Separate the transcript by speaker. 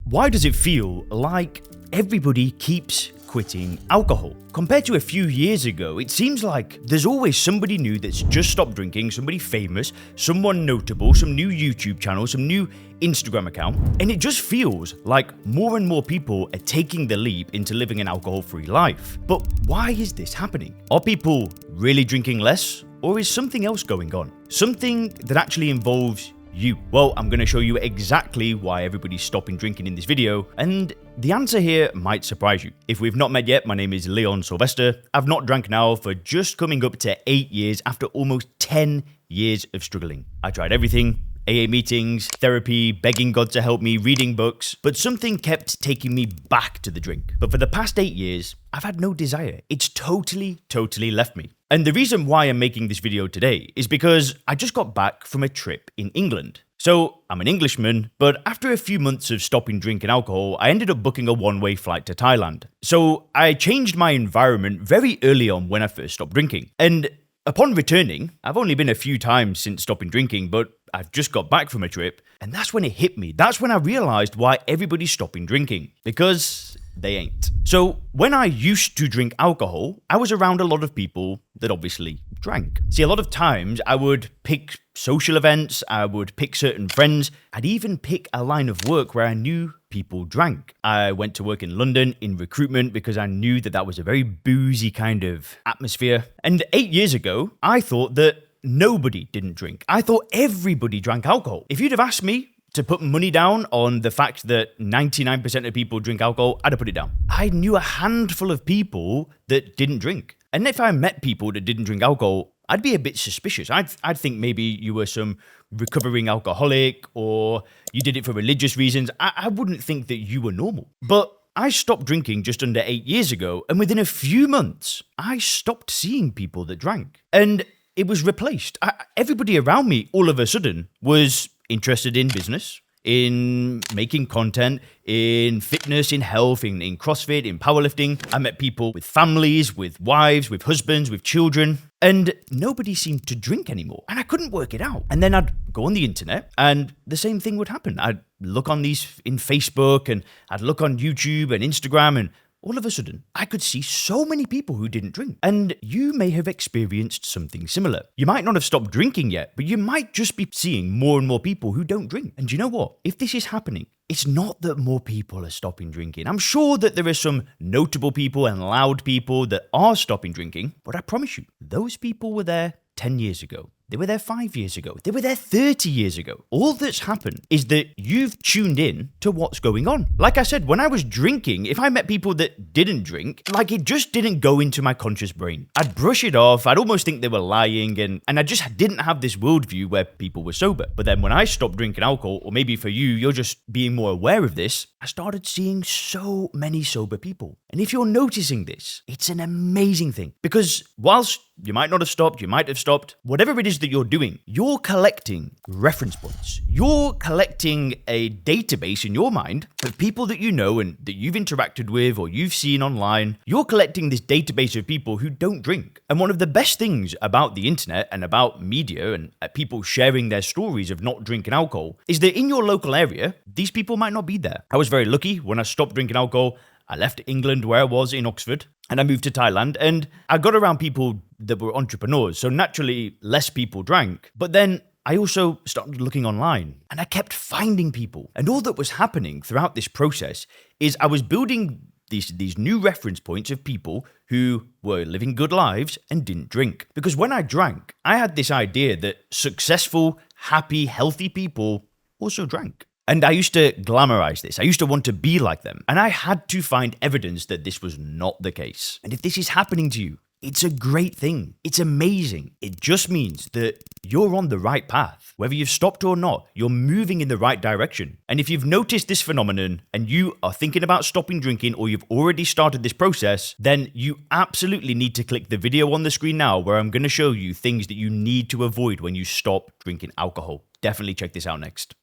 Speaker 1: Why does it feel like everybody keeps quitting alcohol? Compared to a few years ago, it seems like there's always somebody new that's just stopped drinking, somebody famous, someone notable, some new YouTube channel, some new Instagram account, and it just feels like more and more people are taking the leap into living an alcohol-free life. But why is this happening? Are people really drinking less, or is something else going on? Something that actually involves you. Well, I'm going to show you exactly why everybody's stopping drinking in this video, and the answer here might surprise you. If we've not met yet, my name is Leon Sylvester. I've not drank now for just coming up to 8 years after almost 10 years of struggling. I tried everything. AA meetings, therapy, begging God to help me, reading books, but something kept taking me back to the drink. But for the past 8 years, I've had no desire. It's totally left me. And the reason why I'm making this video today is because I just got back from a trip in England. So I'm an Englishman, but after a few months of stopping drinking alcohol, I ended up booking a one-way flight to Thailand. So I changed my environment very early on when I first stopped drinking. And upon returning, I've only been a few times since stopping drinking, but I've just got back from a trip, and that's when it hit me. That's when I realized why everybody's stopping drinking. Because they ain't. So when I used to drink alcohol, I was around a lot of people that obviously drank. See, a lot of times I would pick social events, I would pick certain friends, I'd even pick a line of work where I knew people drank. I went to work in London in recruitment because I knew that was a very boozy kind of atmosphere. And 8 years ago, I thought that nobody didn't drink. I thought everybody drank alcohol. If you'd have asked me to put money down on the fact that 99% of people drink alcohol, I'd have put it down. I knew a handful of people that didn't drink. And if I met people that didn't drink alcohol, I'd be a bit suspicious. I'd think maybe you were some recovering alcoholic or you did it for religious reasons. I wouldn't think that you were normal. But I stopped drinking just under 8 years ago, and within a few months, I stopped seeing people that drank. And it was replaced. Everybody around me, all of a sudden, was interested in business, in making content, in fitness, in health, in CrossFit, in powerlifting. I met people with families, with wives, with husbands, with children, and nobody seemed to drink anymore. And I couldn't work it out. And then I'd go on the internet and the same thing would happen. I'd look on these in Facebook and I'd look on YouTube and Instagram, and all of a sudden, I could see so many people who didn't drink. And you may have experienced something similar. You might not have stopped drinking yet, but you might just be seeing more and more people who don't drink. And you know what? If this is happening, it's not that more people are stopping drinking. I'm sure that there are some notable people and loud people that are stopping drinking, but I promise you, those people were there 10 years ago. They were there 5 years ago. They were there 30 years ago. All that's happened is that you've tuned in to what's going on. Like I said, when I was drinking, if I met people that didn't drink, like it just didn't go into my conscious brain. I'd brush it off. I'd almost think they were lying, and I just didn't have this worldview where people were sober. But then when I stopped drinking alcohol, or maybe for you, you're just being more aware of this, I started seeing so many sober people. And if you're noticing this, it's an amazing thing. Because whilst you might not have stopped, you might have stopped, whatever it is that you're doing, you're collecting reference points. You're collecting a database in your mind of people that you know and that you've interacted with or you've seen online. You're collecting this database of people who don't drink. And one of the best things about the internet and about media and people sharing their stories of not drinking alcohol is that in your local area, these people might not be there. I was very lucky when I stopped drinking alcohol. I left England, where I was in Oxford, and I moved to Thailand, and I got around people that were entrepreneurs, so naturally less people drank. But then I also started looking online, and I kept finding people. And all that was happening throughout this process is I was building these new reference points of people who were living good lives and didn't drink. Because when I drank, I had this idea that successful, happy, healthy people also drank. And I used to glamorize this. I used to want to be like them. And I had to find evidence that this was not the case. And if this is happening to you, it's a great thing. It's amazing. It just means that you're on the right path. Whether you've stopped or not, you're moving in the right direction. And if you've noticed this phenomenon and you are thinking about stopping drinking, or you've already started this process, then you absolutely need to click the video on the screen now where I'm going to show you things that you need to avoid when you stop drinking alcohol. Definitely check this out next.